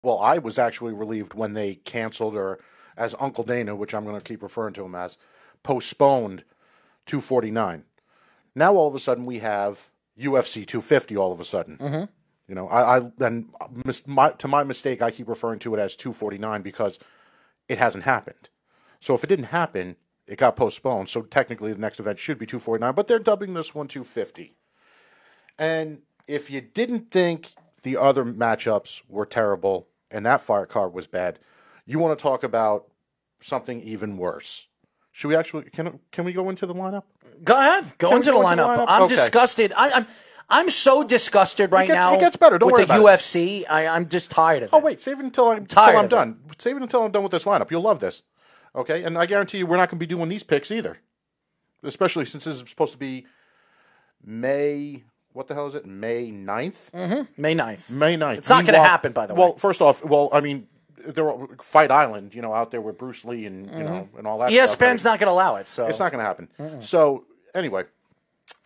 well, I was actually relieved when they canceled, or as Uncle Dana, which I'm going to keep referring to him as, postponed 249. Now all of a sudden we have UFC 250 all of a sudden. Mm-hmm. You know, to my mistake, I keep referring to it as 249 because it hasn't happened. So if it didn't happen, it got postponed. So technically the next event should be 249, but they're dubbing this one 250. And if you didn't think the other matchups were terrible and that fight card was bad, you want to talk about something even worse. Should we actually, can we go into the lineup? Go ahead. Go into the lineup. I'm disgusted. I'm so disgusted right now. It gets better. Don't worry about it. With the UFC, I'm just tired of it. Oh, wait. Save it until I'm done. Save it until I'm done with this lineup. You'll love this. Okay? And I guarantee you we're not going to be doing these picks either. Especially since this is supposed to be May... What the hell is it? May 9th? Mm-hmm. May 9th. May 9th. It's not going to happen, by the way. Well, first off, I mean, there were Fight Island, out there with Bruce Lee and, and all that stuff. ESPN's not going to allow it, so. It's not going to happen. Mm-mm. So, anyway,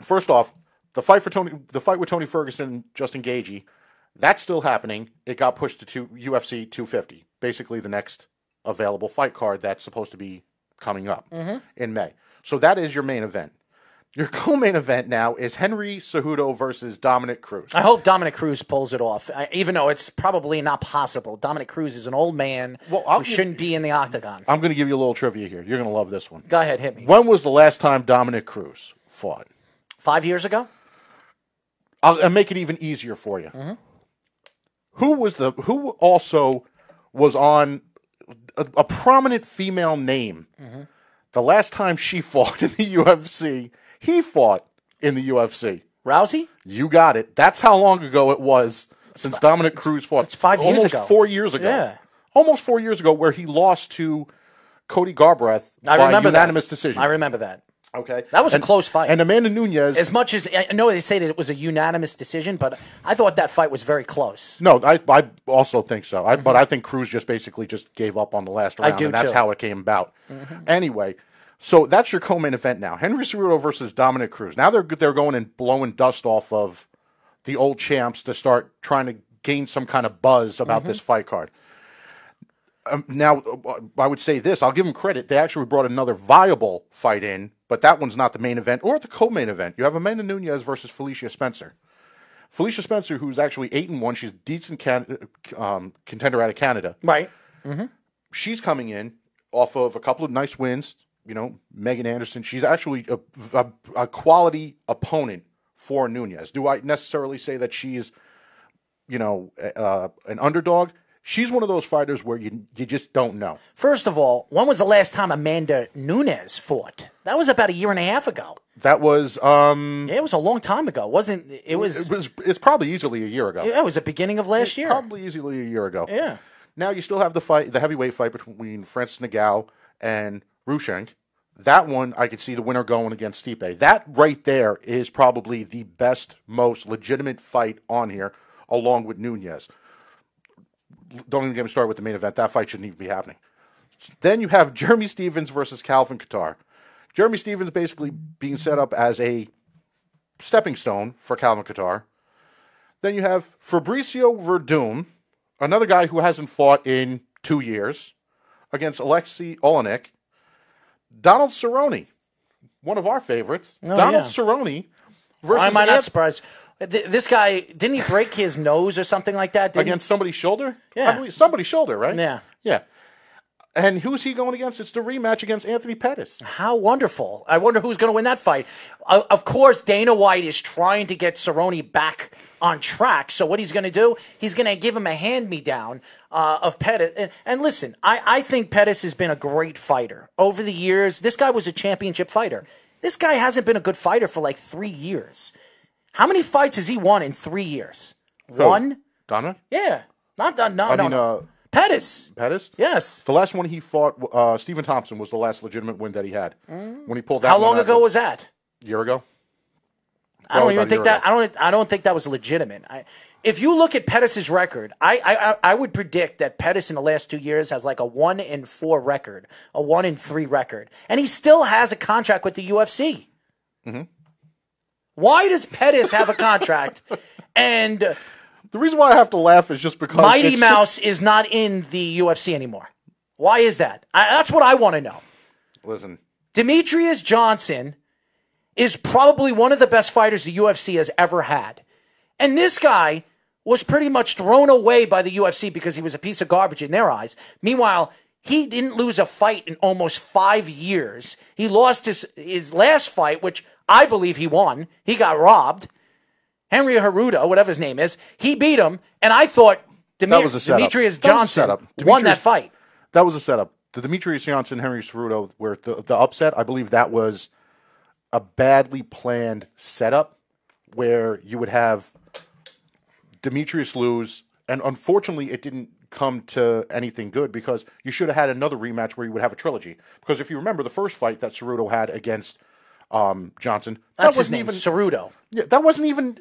first off, the fight with Tony Ferguson, Justin Gaethje, that's still happening. It got pushed to UFC 250, basically the next available fight card that's supposed to be coming up in May. So that is your main event. Your co-main event now is Henry Cejudo versus Dominick Cruz. I hope Dominick Cruz pulls it off, even though it's probably not possible. Dominick Cruz is an old man who shouldn't be in the octagon. I'm going to give you a little trivia here. You're going to love this one. Go ahead, hit me. When was the last time Dominick Cruz fought? 5 years ago? I'll make it even easier for you. Mm-hmm. Who also was on a prominent female name the last time she fought in the UFC? He fought in the UFC. Rousey? You got it. That's how long ago it was since Dominick Cruz fought. It's 5 years ago. Almost 4 years ago. Yeah. Almost 4 years ago, where he lost to Cody Garbrandt by unanimous decision. I remember that. Okay. That was a close fight. And Amanda Nunes... As much as... I know they say that it was a unanimous decision, but I thought that fight was very close. No, I also think so. But I think Cruz just gave up on the last round. And that's how it came about. Anyway... So that's your co-main event now. Henry Cejudo versus Dominick Cruz. Now they're going and blowing dust off of the old champs to start trying to gain some kind of buzz about this fight card. Now, I would say this. I'll give them credit. They actually brought another viable fight in, but that one's not the main event or the co-main event. You have Amanda Nunes versus Felicia Spencer. Felicia Spencer, who's actually 8-1. She's a decent contender out of Canada. Right. She's coming in off of a couple of nice wins. Megan Anderson, she's actually a quality opponent for Nunes. Do I necessarily say that she's, an underdog? She's one of those fighters where you just don't know. First of all, when was the last time Amanda Nunes fought? That was about a year and a half ago. That was it was a long time ago, wasn't it? It's probably easily a year ago. Yeah, it was the beginning of last year. Probably easily a year ago. Yeah. Now you still have the heavyweight fight between Francis Ngannou and Rushenk. That one, I could see the winner going against Stipe. That right there is probably the best, most legitimate fight on here, along with Nunes. Don't even get me started with the main event. That fight shouldn't even be happening. Then you have Jeremy Stephens versus Calvin Kattar. Jeremy Stephens basically being set up as a stepping stone for Calvin Kattar. Then you have Fabricio Verdum, another guy who hasn't fought in 2 years, against Alexei Olenek. Donald Cerrone, one of our favorites. Cerrone versus... Why am I not surprised? This guy, didn't he break his nose or something like that? Against somebody's shoulder? Yeah. I believe somebody's shoulder, right? Yeah. Yeah. And who's he going against? It's the rematch against Anthony Pettis. How wonderful. I wonder who's going to win that fight. Of course, Dana White is trying to get Cerrone back on track. So what he's going to do, he's going to give him a hand-me-down of Pettis. And listen, I think Pettis has been a great fighter. Over the years, this guy was a championship fighter. This guy hasn't been a good fighter for like 3 years. How many fights has he won in 3 years? Who? One? Dominic? Yeah. No. Pettis. Pettis? Yes. The last one he fought, Stephen Thompson, was the last legitimate win that he had. When he pulled that. How long ago was that? A year ago. I don't even think that. I don't think that was legitimate. If you look at Pettis' record, I would predict that Pettis in the last 2 years has like a 1-4 record, a 1-3 record, and he still has a contract with the UFC. Why does Pettis have a contract? And The reason why I have to laugh is just because Mighty Mouse is not in the UFC anymore. Why is that? That's what I want to know. Listen. Demetrius Johnson is probably one of the best fighters the UFC has ever had. And this guy was pretty much thrown away by the UFC because he was a piece of garbage in their eyes. Meanwhile, he didn't lose a fight in almost 5 years. He lost his last fight, which I believe he won. He got robbed. Henry Cejudo, whatever his name is, he beat him, and I thought Demetrius Johnson won that fight. That was a setup. The Demetrius Johnson, Henry Cejudo, where the upset, I believe that was a badly planned setup where you would have Demetrius lose, and unfortunately it didn't come to anything good because you should have had another rematch where you would have a trilogy. Because if you remember the first fight that Cejudo had against Johnson, that's his name, Cejudo. Yeah, that wasn't even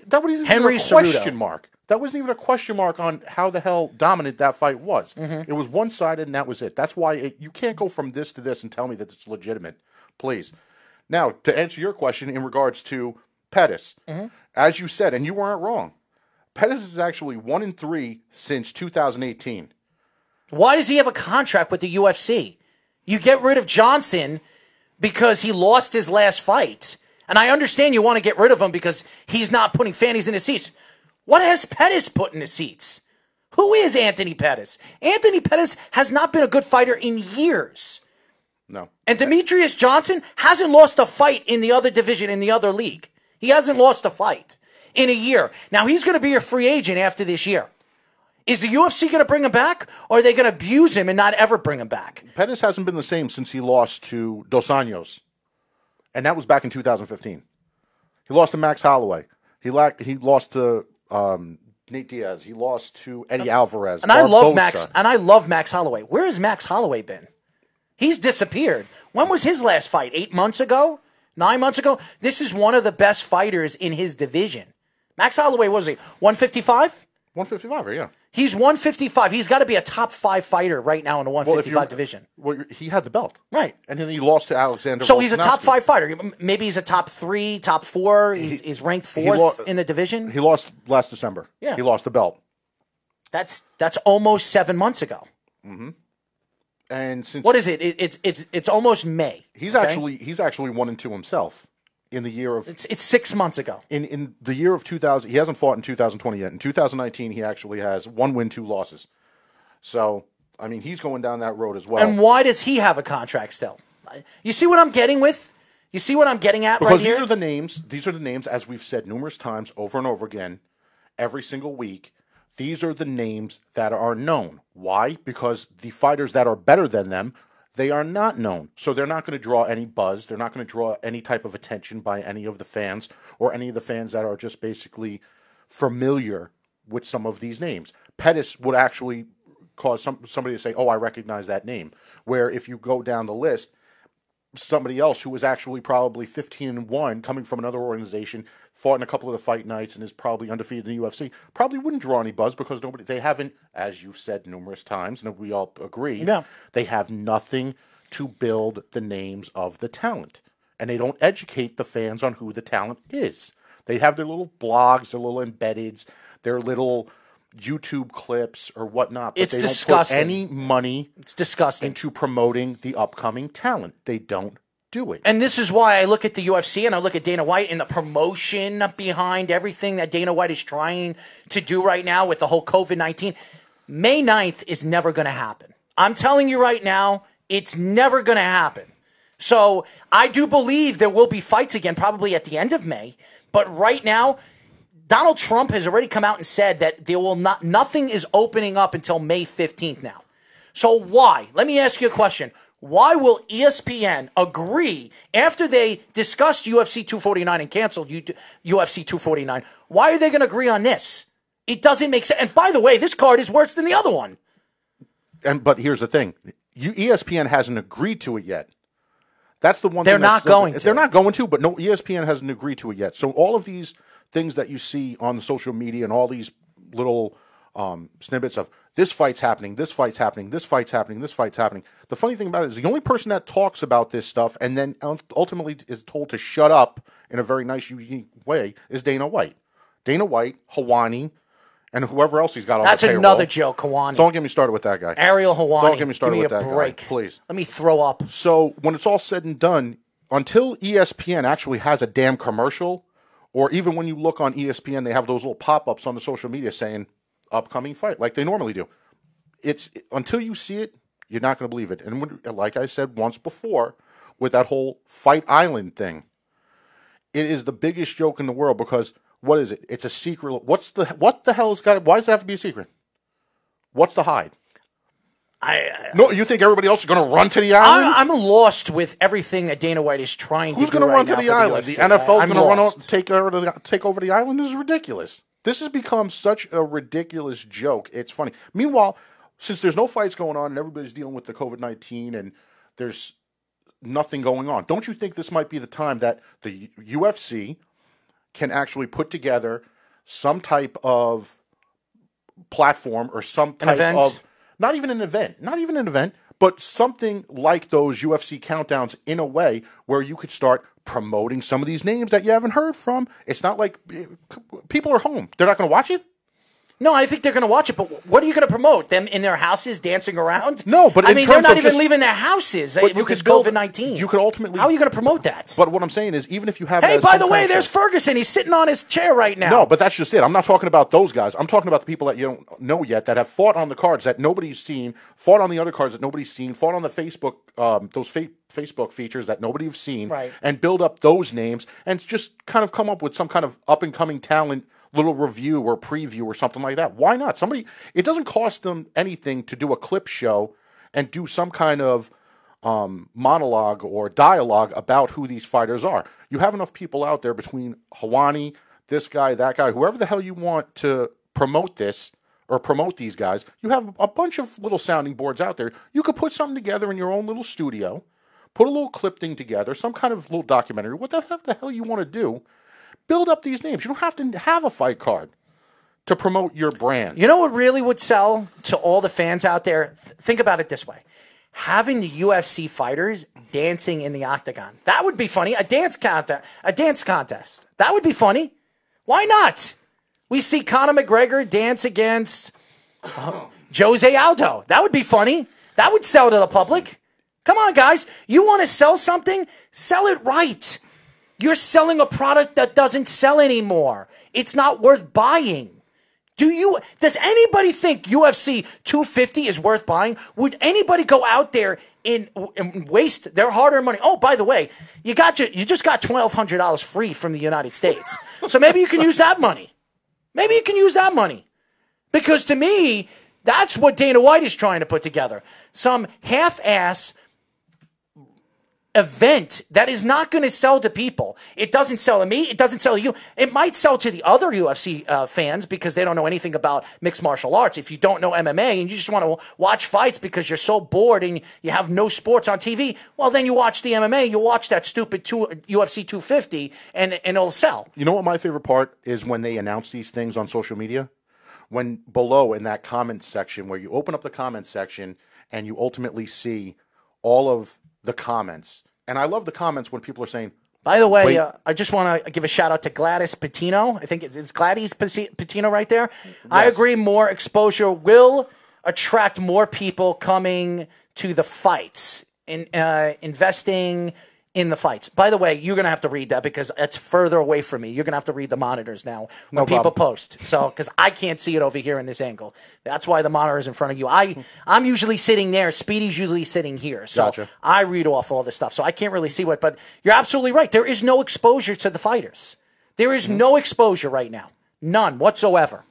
Henry a question mark. That wasn't even a question mark on how the hell dominant that fight was. It was one-sided, and that was it. That's why you can't go from this to this and tell me that it's legitimate. Please. Now, to answer your question in regards to Pettis, as you said, and you weren't wrong, Pettis is actually 1-3 since 2018. Why does he have a contract with the UFC? You get rid of Johnson because he lost his last fight. And I understand you want to get rid of him because he's not putting fannies in his seats. What has Pettis put in his seats? Who is Anthony Pettis? Anthony Pettis has not been a good fighter in years. No. And Demetrius Johnson hasn't lost a fight in the other division, in the other league. He hasn't lost a fight in a year. Now, he's going to be a free agent after this year. Is the UFC going to bring him back, or are they going to abuse him and not ever bring him back? Pettis hasn't been the same since he lost to Dos Anjos. And that was back in 2015. He lost to Max Holloway. He lost to Nate Diaz. He lost to Eddie Alvarez. And I love Max Holloway. Where has Max Holloway been? He's disappeared. When was his last fight? 8 months ago? 9 months ago? This is one of the best fighters in his division. Max Holloway, what was he? 155? 155, yeah. He's 155. He's got to be a top 5 fighter right now in the 155 division. Well, he had the belt. Right. And then he lost to Alexander So he's a top 5 fighter. Maybe he's a top 3, top 4. He's ranked 4th in the division. He lost last December. Yeah. He lost the belt. That's almost 7 months ago. Mm-hmm. And since what is it? It's almost May. He's actually 1-2 himself in the year of. It's 6 months ago. In the year of 2000, he hasn't fought in 2020 yet. In 2019, he actually has 1 win, 2 losses. So I mean, he's going down that road as well. And why does he have a contract still? You see what I'm getting with? You see what I'm getting at because right here? these are the names. These are the names, as we've said numerous times, over and over again, every single week. These are the names that are known. Why? Because the fighters that are better than them, they are not known. So they're not going to draw any buzz. They're not going to draw any type of attention by any of the fans or any of the fans that are just basically familiar with some of these names. Pettis would actually cause somebody to say, oh, I recognize that name. Where if you go down the list, somebody else who was actually probably 15-1 coming from another organization, fought in a couple of the fight nights and is probably undefeated in the UFC, probably wouldn't draw any buzz because they haven't, as you've said numerous times, and we all agree, they have nothing to build the names of the talent. And they don't educate the fans on who the talent is. They have their little blogs, their little embeddeds, their little YouTube clips or whatnot, but they don't put any money into promoting the upcoming talent. They don't do it. And this is why I look at the UFC and I look at Dana White and the promotion behind everything that Dana White is trying to do right now with the whole COVID-19. May 9th is never going to happen. I'm telling you right now, it's never going to happen. So I do believe there will be fights again, probably at the end of May. But right now, Donald Trump has already come out and said that there will nothing is opening up until May 15th now. So why? Let me ask you a question. Why will ESPN agree after they discussed UFC 249 and canceled UFC 249? Why are they going to agree on this? It doesn't make sense. And by the way, this card is worse than the other one. But here's the thing. ESPN hasn't agreed to it yet. That's the one they're not going to. They're not going to, but no, ESPN hasn't agreed to it yet. So all of these things that you see on the social media and all these little snippets of this fight's happening, this fight's happening, this fight's happening, this fight's happening. The funny thing about it is the only person that talks about this stuff and then ultimately is told to shut up in a very nice, unique way is Dana White. Dana White, Helwani, and whoever else he's got on That's the payroll. another Joe Kawani. Don't get me started with that guy. Ariel Hawani. Don't get me started Give with me a that break. guy, please. Let me throw up. So when it's all said and done, until ESPN actually has a damn commercial, or even when you look on ESPN, they have those little pop-ups on the social media saying upcoming fight, like they normally do. It's until you see it, you're not going to believe it. And when, like I said once before, with that whole Fight Island thing, it is the biggest joke in the world because what is it? It's a secret. What the hell has got it? Why does it have to be a secret? What's the hide? No, you think everybody else is going to run to the island? I'm lost with everything that Dana White is trying to do. Who's going to run to the island? The NFL is going to take over the island? This is ridiculous. This has become such a ridiculous joke. It's funny. Meanwhile, since there's no fights going on and everybody's dealing with the COVID-19 and there's nothing going on, don't you think this might be the time that the UFC can actually put together some type of platform or some type of, not even an event, but something like those UFC countdowns in a way where you could start promoting some of these names that you haven't heard from? It's not like people are home. They're not going to watch it? No, I think they're going to watch it, but what are you going to promote? Them in their houses dancing around? No, but they're not even leaving their houses because COVID-19. You could ultimately... How are you going to promote that? But what I'm saying is, even if you have... Hey, by the way, there's Ferguson. He's sitting on his chair right now. No, but that's just it. I'm not talking about those guys. I'm talking about the people that you don't know yet that have fought on the cards that nobody's seen, fought on the other cards that nobody's seen, fought on the Facebook, Facebook features that nobody's seen, right, and build up those names and just kind of come up with some kind of up-and-coming talent little review or preview or something like that. Why not? It doesn't cost them anything to do a clip show and do some kind of monologue or dialogue about who these fighters are. You have enough people out there between Hawani, this guy, that guy, whoever the hell you want to promote this or promote these guys. You have a bunch of little sounding boards out there. You could put something together in your own little studio, put a little clip thing together, some kind of little documentary, what the hell you want to do. Build up these names. You don't have to have a fight card to promote your brand. You know what really would sell to all the fans out there? Think about it this way. Having the UFC fighters dancing in the octagon. That would be funny. A dance contest. That would be funny. Why not? We see Conor McGregor dance against Jose Aldo. That would be funny. That would sell to the public. Come on, guys. You want to sell something? Sell it right. You're selling a product that doesn't sell anymore. It's not worth buying. Does anybody think UFC 250 is worth buying? Would anybody go out there and waste their hard-earned money? Oh, by the way, you just got $1,200 free from the United States. So maybe you can use that money. Because to me, that's what Dana White is trying to put together. Some half-ass event that is not going to sell to people. It doesn't sell to me. It doesn't sell to you. It might sell to the other UFC fans because they don't know anything about mixed martial arts. If you don't know MMA and you just want to watch fights because you're so bored and you have no sports on TV, well, then you watch the MMA. You watch that stupid UFC 250 and it'll sell. You know what my favorite part is when they announce these things on social media? When below in that comment section where you open up the comment section and you ultimately see all of the comments. And I love the comments when people are saying, by the way, I just want to give a shout out to Gladys Patino. I think it's Gladys Patino right there. Yes. I agree. More exposure will attract more people coming to the fights and investing in the fights. By the way, you're going to have to read that because it's further away from me. You're going to have to read the monitors now when people post. So, because I can't see it over here in this angle. That's why the monitor is in front of you. I'm usually sitting there. Speedy's usually sitting here. So gotcha. I read off all this stuff. So I can't really see what, but you're absolutely right. There is no exposure to the fighters. There is no exposure right now. None whatsoever.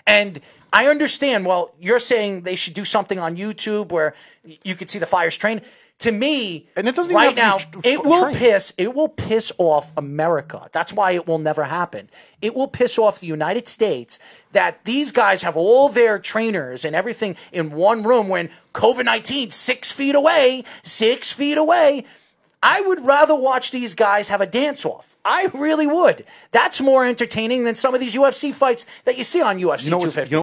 And I understand, well, you're saying they should do something on YouTube where you could see the fighters train. To me, and it doesn't right now, it will piss off America. That's why it will never happen. It will piss off the United States that these guys have all their trainers and everything in one room when COVID-19 6 feet away. I would rather watch these guys have a dance-off. I really would. That's more entertaining than some of these UFC fights that you see on UFC 250.